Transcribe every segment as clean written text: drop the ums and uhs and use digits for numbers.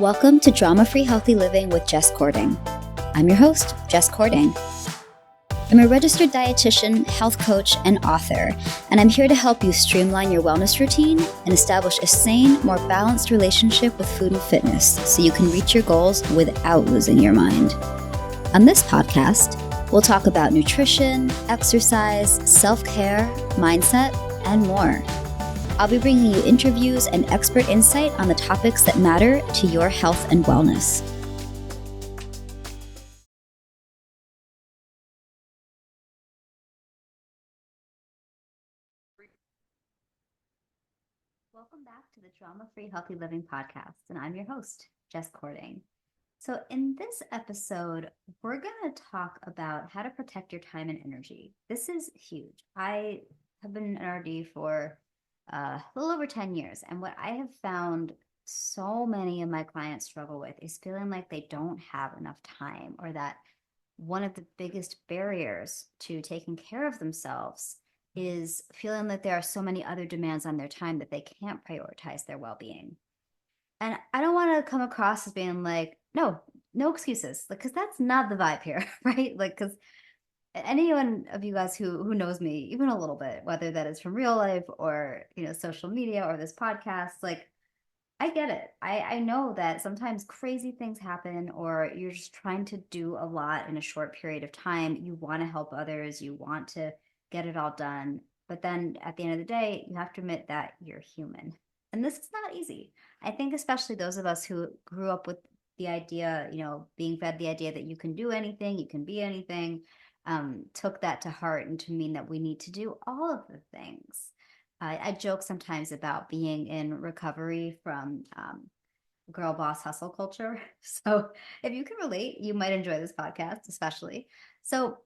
Welcome to Drama-Free Healthy Living with Jess Cording. I'm your host, Jess Cording. I'm a registered dietitian, health coach, and author, and I'm here to help you streamline your wellness routine and establish a sane, more balanced relationship with food and fitness so you can reach your goals without losing your mind. On this podcast, we'll talk about nutrition, exercise, self-care, mindset, and more. I'll be bringing you interviews and expert insight on the topics that matter to your health and wellness. Welcome back to the Drama-Free Healthy Living podcast, and I'm your host, Jess Cording. So in this episode, we're going to talk about how to protect your time and energy. This is huge. I have been an RD for a little over 10 years. And what I have found so many of my clients struggle with is feeling like they don't have enough time, or that one of the biggest barriers to taking care of themselves is feeling that there are so many other demands on their time that they can't prioritize their well-being. And I don't want to come across as being like, no excuses, because that's not the vibe here, right? Like, because anyone of you guys who knows me even a little bit, whether that is from real life or social media or this podcast, like, I get it. I know that sometimes crazy things happen, or you're just trying to do a lot in a short period of time. You want to help others, you want to get it all done, but then at the end of the day, you have to admit that you're human, and this is not easy. I think especially those of us who grew up with the idea, being fed the idea that you can do anything, you can be anything, took that to heart and to mean that we need to do all of the things. I joke sometimes about being in recovery from girl boss hustle culture. So if you can relate, you might enjoy this podcast, especially. So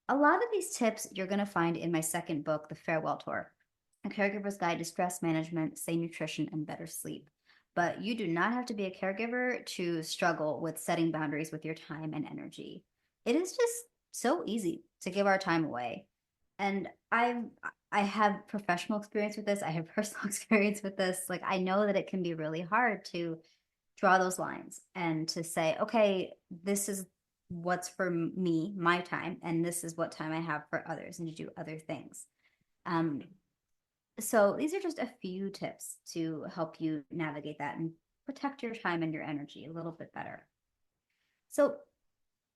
a lot of these tips you're going to find in my second book, The Farewell Tour, A Caregiver's Guide to Stress Management, Sane Nutrition, and Better Sleep. But you do not have to be a caregiver to struggle with setting boundaries with your time and energy. It is just so easy to give our time away. And I have professional experience with this. I have personal experience with this. Like, I know that it can be really hard to draw those lines and to say, okay, this is what's for me, my time, and this is what time I have for others and to do other things. So these are just a few tips to help you navigate that and protect your time and your energy a little bit better. So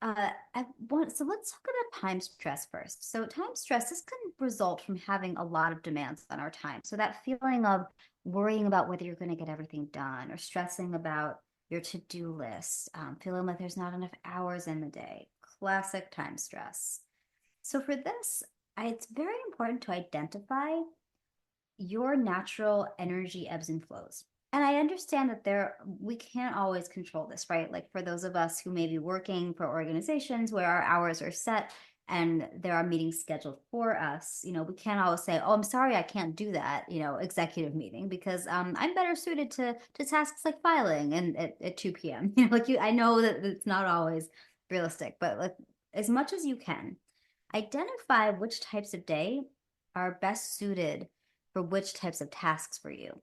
let's talk about time stress first. So time stress, this can result from having a lot of demands on our time. So that feeling of worrying about whether you're going to get everything done, or stressing about your to-do list, feeling like there's not enough hours in the day, classic time stress. So for this, it's very important to identify your natural energy ebbs and flows. And I understand that we can't always control this, right? Like, for those of us who may be working for organizations where our hours are set and there are meetings scheduled for us, we can't always say, oh, I'm sorry, I can't do that, executive meeting, because I'm better suited to tasks like filing and at 2 p.m. I know that it's not always realistic, but like, as much as you can, identify which types of day are best suited for which types of tasks for you.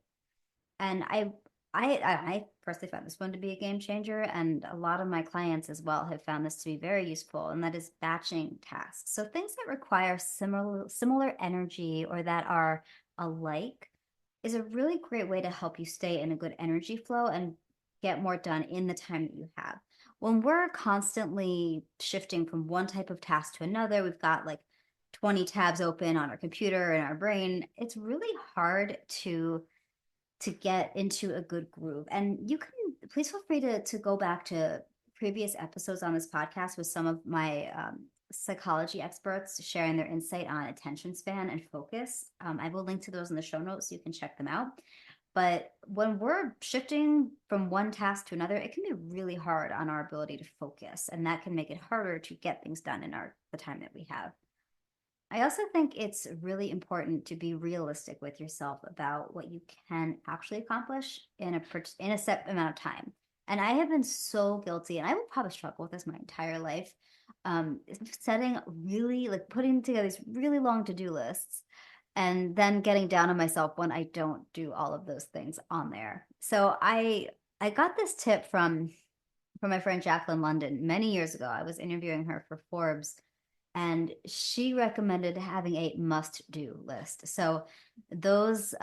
And I personally found this one to be a game changer, and a lot of my clients as well have found this to be very useful, and that is batching tasks. So things that require similar energy, or that are alike, is a really great way to help you stay in a good energy flow and get more done in the time that you have. When we're constantly shifting from one type of task to another, we've got like 20 tabs open on our computer and our brain, it's really hard to get into a good groove. And you can please feel free to go back to previous episodes on this podcast with some of my psychology experts sharing their insight on attention span and focus. I will link to those in the show notes so you can check them out. But when we're shifting from one task to another, it can be really hard on our ability to focus, and that can make it harder to get things done in the time that we have. I also think it's really important to be realistic with yourself about what you can actually accomplish in a set amount of time. And I have been so guilty, and I will probably struggle with this my entire life, setting really, like, putting together these really long to-do lists and then getting down on myself when I don't do all of those things on there. So I I got this tip from my friend Jacqueline London many years ago. I was interviewing her for Forbes, and she recommended having a must-do list. So those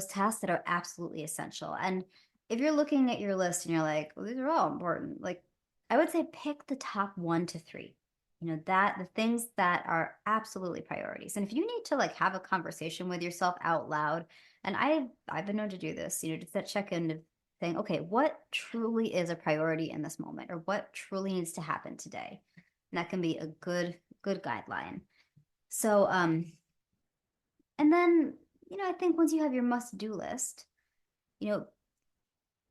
tasks that are absolutely essential. And if you're looking at your list and you're like, well, these are all important, like I would say pick the top 1 to 3. That the things that are absolutely priorities. And if you need to like have a conversation with yourself out loud, and I've been known to do this, just that check in of saying, okay, what truly is a priority in this moment, or what truly needs to happen today? And that can be a good guideline. So, and then, I think once you have your must-do list, you know,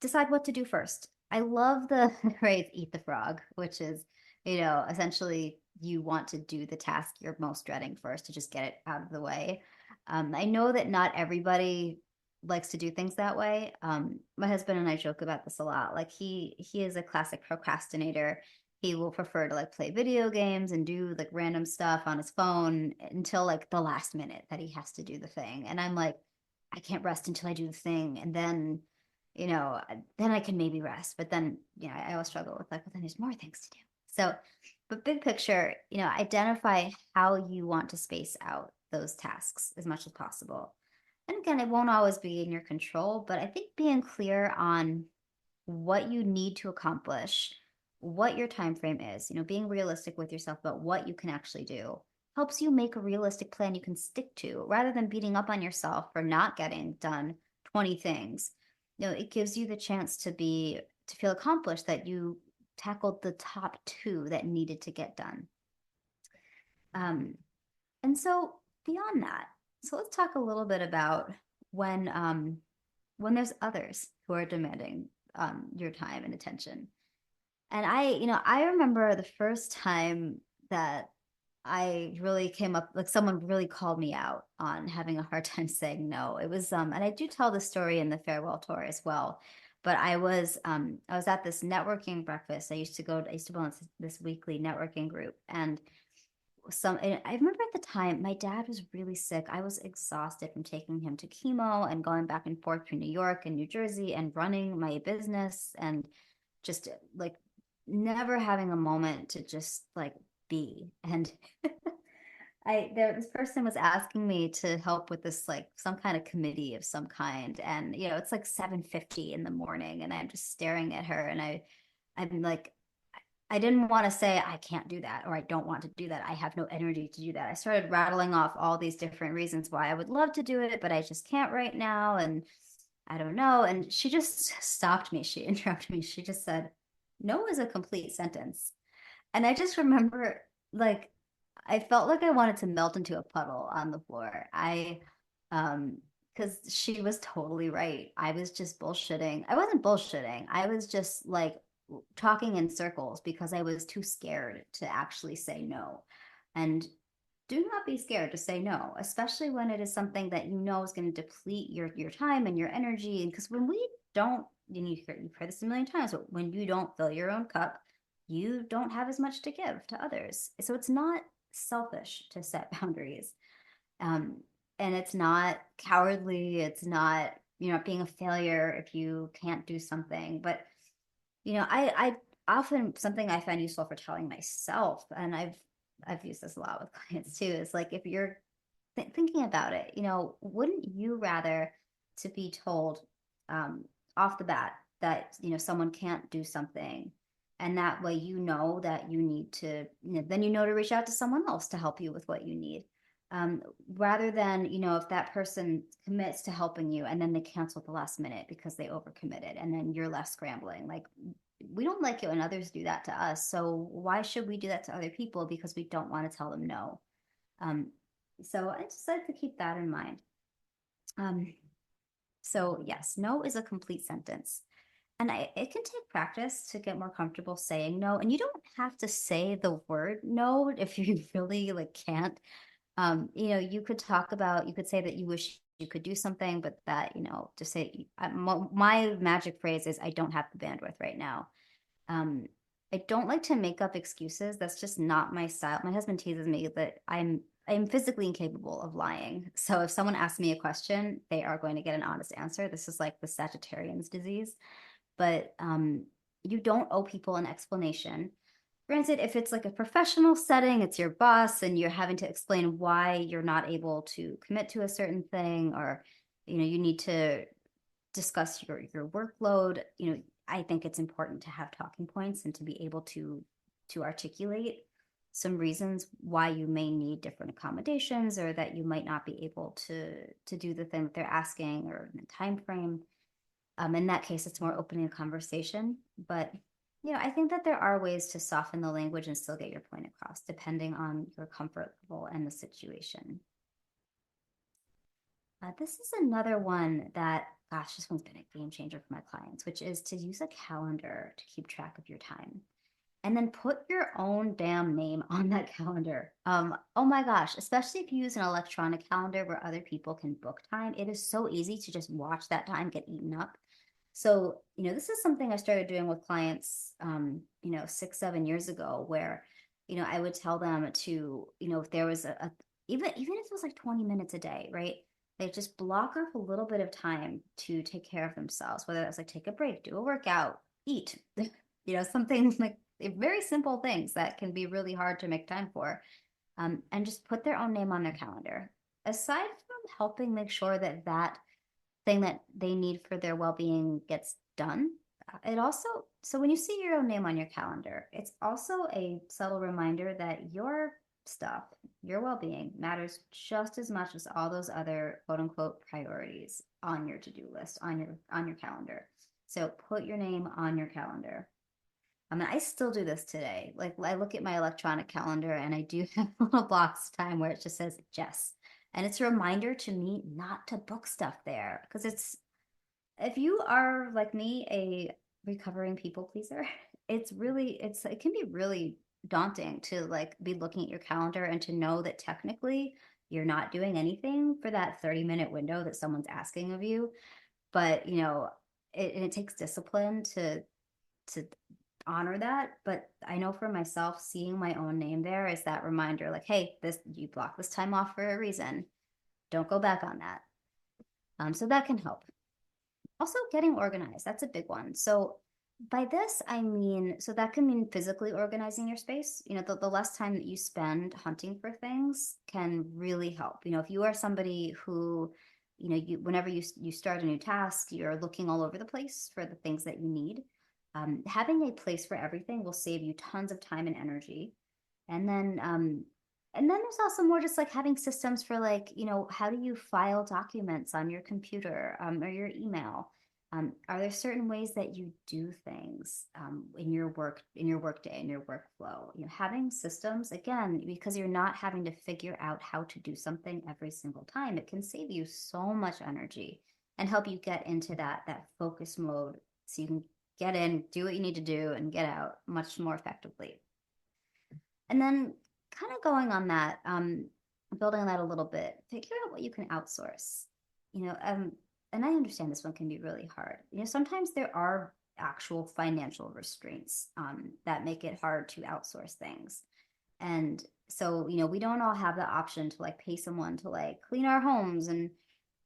decide what to do first. I love the phrase eat the frog, which is, essentially you want to do the task you're most dreading first to just get it out of the way. I know that not everybody likes to do things that way. My husband and I joke about this a lot. Like he is a classic procrastinator. He will prefer to like play video games and do like random stuff on his phone until like the last minute that he has to do the thing. And I'm like, I can't rest until I do the thing. And then I can maybe rest. But then, I always struggle with like, well, then there's more things to do. So, but big picture, identify how you want to space out those tasks as much as possible. And again, it won't always be in your control, but I think being clear on what you need to accomplish, what your time frame is, being realistic with yourself about what you can actually do helps you make a realistic plan you can stick to rather than beating up on yourself for not getting done 20 things. It gives you the chance to feel accomplished that you tackled the top 2 that needed to get done. And so beyond that, so let's talk a little bit about when there's others who are demanding your time and attention. And I remember the first time that I really came up, like someone really called me out on having a hard time saying no. It was, and I do tell the story in the farewell tour as well. But I was at this networking breakfast. I used to go on this weekly networking group, and and I remember at the time my dad was really sick. I was exhausted from taking him to chemo and going back and forth to New York and New Jersey and running my business and just like never having a moment to just like be. And this person was asking me to help with this like some kind of committee of some kind, and it's like 7:50 in the morning, and I'm just staring at her, and I'm like, I didn't want to say I can't do that or I don't want to do that. I have no energy to do that. I started rattling off all these different reasons why I would love to do it, but I just can't right now, and I don't know. And she just stopped me. She interrupted me. She just said, "No is a complete sentence." And I just remember like I felt like I wanted to melt into a puddle on the floor. Because she was totally right. I was just bullshitting. I wasn't bullshitting. I was just like talking in circles because I was too scared to actually say no. And do not be scared to say no, especially when it is something that is going to deplete your time and your energy. And because when we don't, you've heard this a million times, but when you don't fill your own cup, you don't have as much to give to others. So it's not selfish to set boundaries. Um, and it's not cowardly. It's not, being a failure if you can't do something. But, I often, something I find useful for telling myself, and I've used this a lot with clients too, is like, if you're thinking about it, wouldn't you rather to be told off the bat that, someone can't do something, and that way that you need to, then to reach out to someone else to help you with what you need, rather than, if that person commits to helping you and then they cancel at the last minute because they overcommitted and then you're left scrambling. Like, we don't like it when others do that to us. So why should we do that to other people because we don't want to tell them no? Um, so I just like to keep that in mind. Um, so yes, no is a complete sentence. And it can take practice to get more comfortable saying no. And you don't have to say the word no if you really like can't. You could say that you wish you could do something, but that, to say, my magic phrase is, I don't have the bandwidth right now. I don't like to make up excuses. That's just not my style. My husband teases me that I'm physically incapable of lying. So if someone asks me a question, they are going to get an honest answer. This is like the Sagittarian's disease. but you don't owe people an explanation. Granted, if it's like a professional setting, it's your boss and you're having to explain why you're not able to commit to a certain thing, or you need to discuss your workload. I think it's important to have talking points and to be able to articulate some reasons why you may need different accommodations, or that you might not be able to do the thing that they're asking, or in a time frame. In that case, it's more opening a conversation. But I think that there are ways to soften the language and still get your point across, depending on your comfort level and the situation. This is another one that, gosh, this one's been a game changer for my clients, which is to use a calendar to keep track of your time. And then put your own damn name on that calendar. Oh my gosh, especially if you use an electronic calendar where other people can book time, it is so easy to just watch that time get eaten up. So, this is something I started doing with clients, 6, 7 years ago, where, I would tell them to, if there was even if it was like 20 minutes a day, right? They just block off a little bit of time to take care of themselves, whether that's like take a break, do a workout, eat, something like very simple things that can be really hard to make time for, and just put their own name on their calendar. Aside from helping make sure that that thing that they need for their well-being gets done, it also, so when you see your own name on your calendar, it's also a subtle reminder that your stuff, your well-being matters just as much as all those other quote unquote priorities on your to-do list, on your calendar. So put your name on your calendar. I mean, I still do this today. Like, I look at my electronic calendar and I do have little blocks of time where it just says Jess. And it's a reminder to me not to book stuff there. Because if you are like me, a recovering people pleaser, it can be really daunting to like be looking at your calendar and to know that technically you're not doing anything for that 30-minute window that someone's asking of you. But, it takes discipline to honor that. But I know for myself, seeing my own name there is that reminder, like, hey, this, you block this time off for a reason. Don't go back on that. So that can help. Also, getting organized, that's a big one. So by this, I mean, so that can mean physically organizing your space. The less time that you spend hunting for things can really help. If you are somebody who, whenever you start a new task, you're looking all over the place for the things that you need. Having a place for everything will save you tons of time and energy. And then there's also more just like having systems for, like, how do you file documents on your computer, or your email? Are there certain ways that you do things, in your workday, in your workflow? Having systems, again, because you're not having to figure out how to do something every single time, it can save you so much energy and help you get into that focus mode, so you can get in, do what you need to do, and get out much more effectively. And then, kind of going on that, building on that a little bit, figure out what you can outsource. You know, um, and I understand this one can be really hard. Sometimes there are actual financial restraints, that make it hard to outsource things. And so, we don't all have the option to like pay someone to like clean our homes and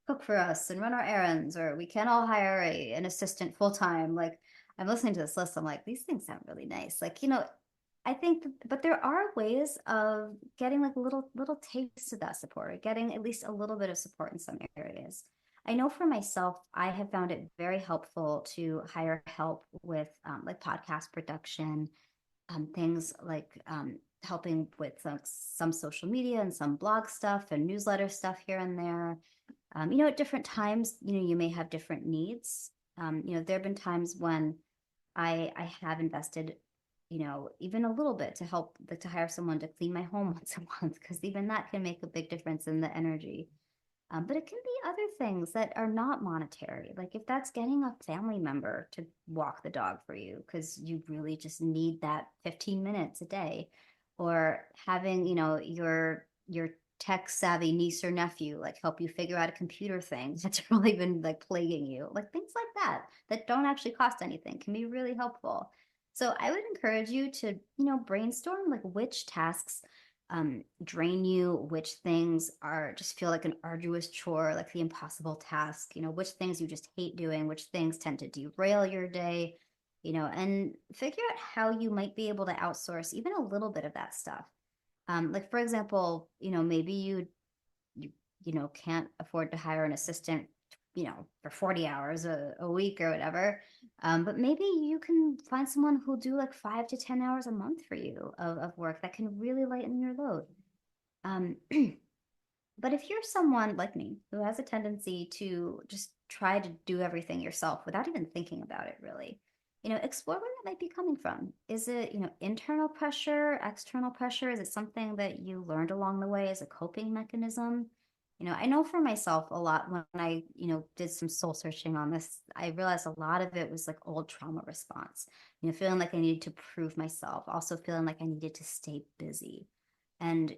cook for us and run our errands, or we can all hire an assistant full time. Like, I'm listening to this list, I'm like, these things sound really nice. Like, I think, but there are ways of getting like little taste of that support, or getting at least a little bit of support in some areas. I know for myself, I have found it very helpful to hire help with, like podcast production, things like, helping with some social media and some blog stuff and newsletter stuff here and there. At different times, you may have different needs. There have been times when I have invested, even a little bit to help, like, to hire someone to clean my home once a month, because even that can make a big difference in the energy. But it can be other things that are not monetary. Like if that's getting a family member to walk the dog for you because you really just need that 15 minutes a day, or having, your tech savvy niece or nephew like help you figure out a computer thing that's really been like plaguing you. Like things like that don't actually cost anything can be really helpful. So I would encourage you to, brainstorm like which tasks drain you, which things are just feel like an arduous chore, like the impossible task, which things you just hate doing, which things tend to derail your day, and figure out how you might be able to outsource even a little bit of that stuff. Like for example, maybe you can't afford to hire an assistant, for 40 hours a week or whatever. But maybe you can find someone who'll do like 5 to 10 hours a month for you of work that can really lighten your load. Um, but if you're someone like me who has a tendency to just try to do everything yourself without even thinking about it really, explore where that might be coming from. Is it, internal pressure, external pressure? Is it something that you learned along the way as a coping mechanism? I know for myself a lot when I, did some soul searching on this, I realized a lot of it was like old trauma response, feeling like I needed to prove myself, also feeling like I needed to stay busy. And,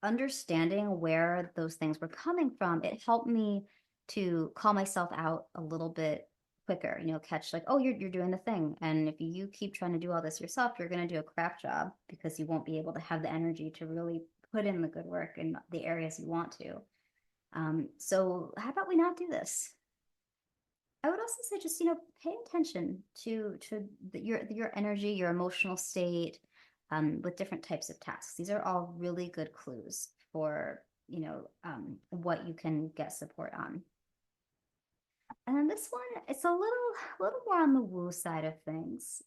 understanding where those things were coming from, it helped me to call myself out a little bit quicker, catch like, oh, you're doing the thing. And if you keep trying to do all this yourself, you're going to do a crap job because you won't be able to have the energy to really put in the good work in the areas you want to. So how about we not do this? I would also say just, pay attention to your energy, your emotional state, with different types of tasks. These are all really good clues for, what you can get support on. And then this one, it's a little more on the woo side of things.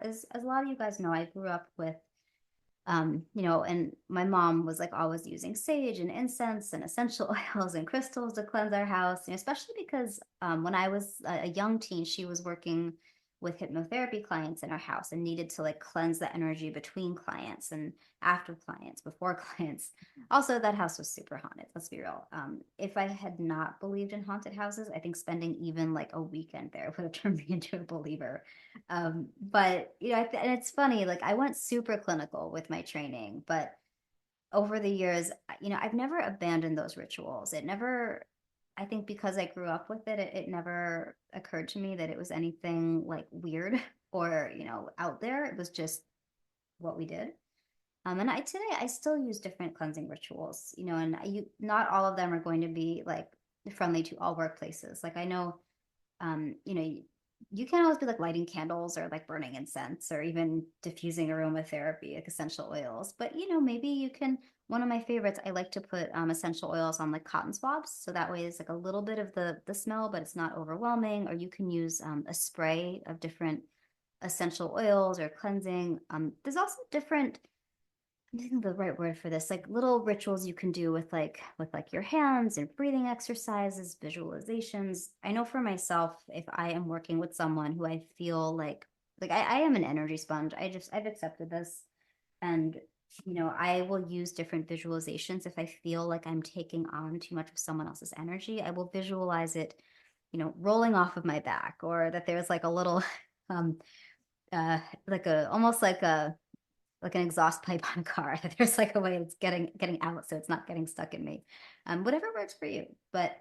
As a lot of you guys know, I grew up with and my mom was like always using sage and incense and essential oils and crystals to cleanse our house, especially because when I was a young teen, she was working with hypnotherapy clients in our house and needed to like cleanse the energy between clients and after clients, before clients. Also, that house was super haunted. Let's be real. If I had not believed in haunted houses, I think spending even like a weekend there would have turned me into a believer. But and it's funny, like I went super clinical with my training, but over the years, I've never abandoned those rituals. It never, I think because I grew up with it, it never occurred to me that it was anything like weird or, out there. It was just what we did. And today I still use different cleansing rituals, and not all of them are going to be like friendly to all workplaces. Like I know you can't always be like lighting candles or like burning incense or even diffusing aromatherapy, like essential oils. But maybe you can. One of my favorites, I like to put essential oils on like cotton swabs, so that way it's like a little bit of the smell, but it's not overwhelming. Or you can use a spray of different essential oils or cleansing. There's also different, I'm thinking the right word for this, like little rituals you can do with like your hands and breathing exercises, visualizations. I know for myself, if I am working with someone who I feel like I am an energy sponge. I've accepted this, and I will use different visualizations if I feel like I'm taking on too much of someone else's energy. I will visualize it, rolling off of my back, or that there's like a little um like a almost like an exhaust pipe on a car. There's like a way it's getting out, so it's not getting stuck in me. Whatever works for you. But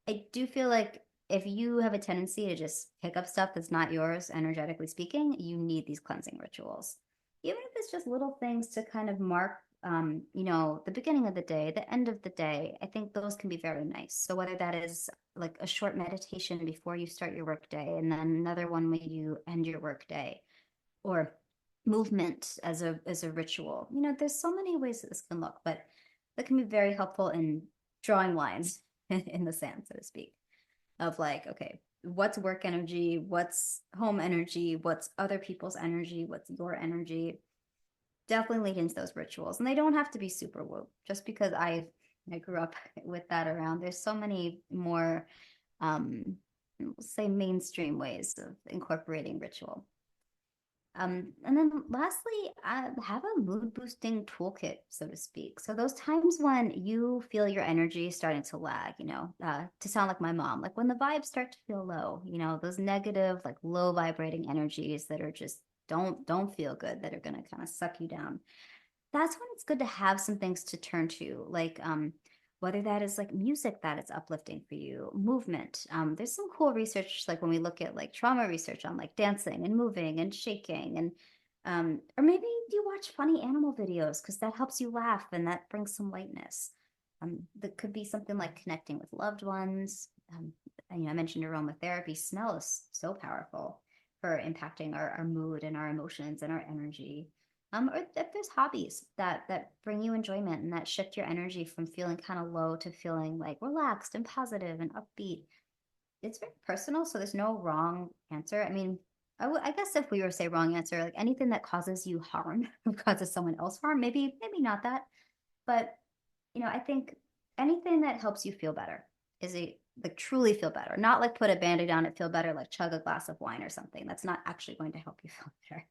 I do feel like if you have a tendency to just pick up stuff that's not yours, energetically speaking, you need these cleansing rituals. Even if it's just little things to kind of mark, the beginning of the day, the end of the day, I think those can be very nice. So whether that is like a short meditation before you start your workday, and then another one when you end your workday, or movement as a ritual. There's so many ways that this can look, but that can be very helpful in drawing lines in the sand, so to speak, of like, okay, what's work energy, what's home energy, what's other people's energy, what's your energy. Definitely lead into those rituals. And they don't have to be super woo. Just because I grew up with that around. There's so many more say mainstream ways of incorporating ritual. And then lastly, have a mood boosting toolkit, so to speak. So those times when you feel your energy starting to lag, to sound like my mom, like when the vibes start to feel low, those negative, like low vibrating energies that are just don't feel good, that are going to kind of suck you down. That's when it's good to have some things to turn to, like whether that is like music that is uplifting for you, movement. There's some cool research, like when we look at like trauma research on like dancing and moving and shaking, and Or maybe you watch funny animal videos because that helps you laugh and that brings some lightness. That could be something like connecting with loved ones. I mentioned aromatherapy. Smell is so powerful for impacting our mood and our emotions and our energy. Or if there's hobbies that bring you enjoyment and that shift your energy from feeling kind of low to feeling like relaxed and positive and upbeat. It's very personal, so there's no wrong answer. I mean, I guess if we were to say wrong answer, like anything that causes you harm or causes someone else harm, maybe not that. But I think anything that helps you feel better is a like truly feel better, not like put a band-aid on it, feel better, like chug a glass of wine or something. That's not actually going to help you feel better.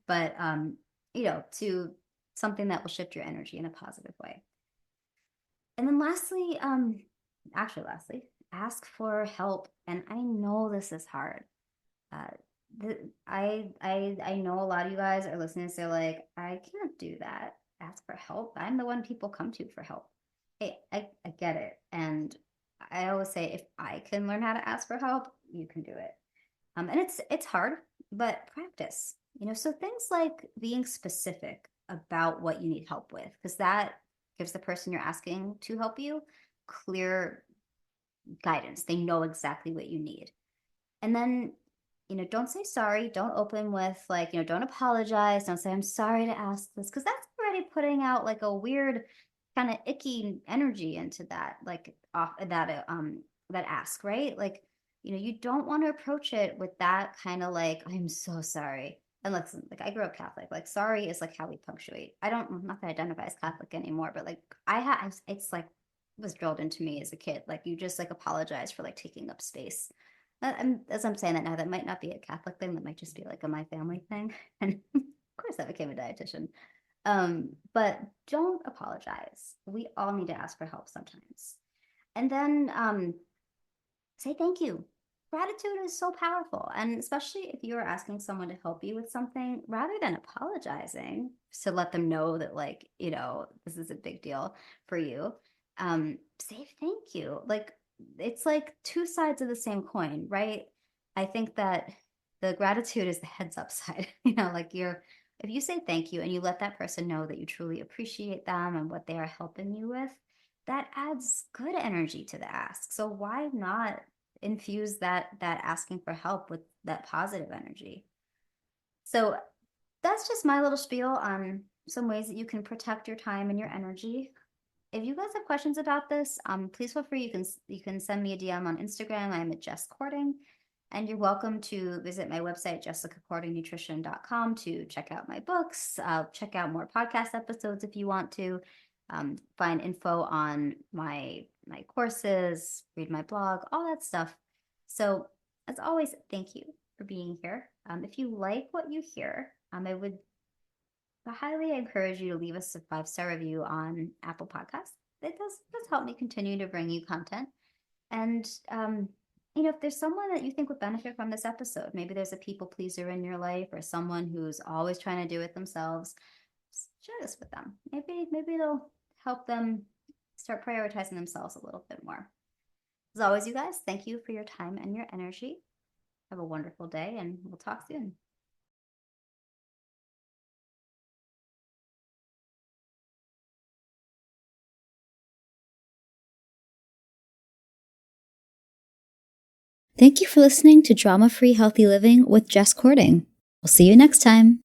But to something that will shift your energy in a positive way. And then lastly, ask for help. And I know this is hard. Uh, I know a lot of you guys are listening and say like, I can't do that. Ask for help. I'm the one people come to for help. Hey, I get it. And I always say if I can learn how to ask for help, you can do it. And it's hard, but practice. So things like being specific about what you need help with, because that gives the person you're asking to help you clear guidance. They know exactly what you need. And then, don't say sorry. Don't open with like, don't apologize. Don't say, I'm sorry to ask this, because that's already putting out like a weird kind of icky energy into that, like off that ask, right? Like, you don't want to approach it with that kind of like, I'm so sorry. And listen, like I grew up Catholic. Like sorry is like how we punctuate. I'm not gonna identify as Catholic anymore, but like it's like it was drilled into me as a kid. Like you just like apologize for like taking up space. As I'm saying that now, that might not be a Catholic thing. That might just be like a my family thing. And of course, I became a dietitian. But don't apologize. We all need to ask for help sometimes. And then say thank you. Gratitude is so powerful. And especially if you are asking someone to help you with something, rather than apologizing to let them know that, like, this is a big deal for you, say thank you. Like, it's like two sides of the same coin, right? I think that the gratitude is the heads up side, like if you say thank you and you let that person know that you truly appreciate them and what they are helping you with, that adds good energy to the ask. So why not infuse that asking for help with that positive energy? So that's just my little spiel on some ways that you can protect your time and your energy. If you guys have questions about this, please feel free. You can send me a DM on Instagram. I'm at Jess Cording. And you're welcome to visit my website, jessicacordingnutrition.com, to check out my books, check out more podcast episodes if you want to, find info on my courses, read my blog, all that stuff. So as always, thank you for being here. If you like what you hear, I would highly encourage you to leave us a 5-star review on Apple Podcasts. It does help me continue to bring you content. And if there's someone that you think would benefit from this episode, maybe there's a people pleaser in your life or someone who's always trying to do it themselves, share this with them. Maybe it'll help them start prioritizing themselves a little bit more. As always, you guys, thank you for your time and your energy. Have a wonderful day, and we'll talk soon. Thank you for listening to Drama Free Healthy Living with Jess Cording. We'll see you next time.